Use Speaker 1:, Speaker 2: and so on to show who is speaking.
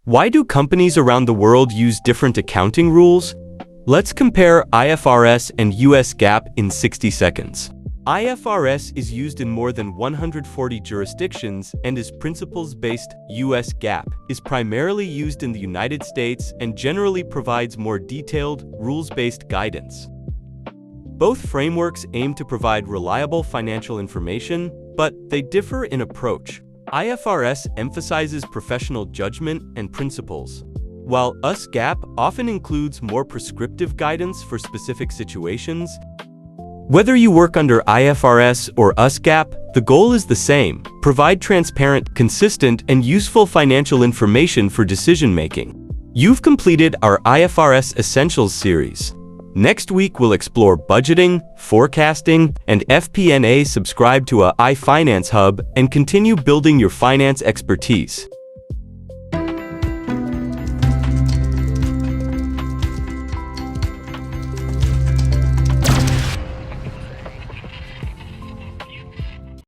Speaker 1: Why do companies around the world use different accounting rules? Let's compare IFRS and US GAAP in 60 seconds. IFRS is used in more than 140 jurisdictions and is principles-based. US GAAP is primarily used in the United States and generally provides more detailed, rules-based guidance. Both frameworks aim to provide reliable financial information, but they differ in approach. IFRS emphasizes professional judgment and principles, while US GAAP often includes more prescriptive guidance for specific situations. Whether you work under IFRS or US GAAP, the goal is the same: provide transparent, consistent, and useful financial information for decision-making. You've completed our IFRS Essentials series. Next week, we'll explore budgeting, forecasting, and FP&A. Subscribe to a iFinance Hub and continue building your finance expertise.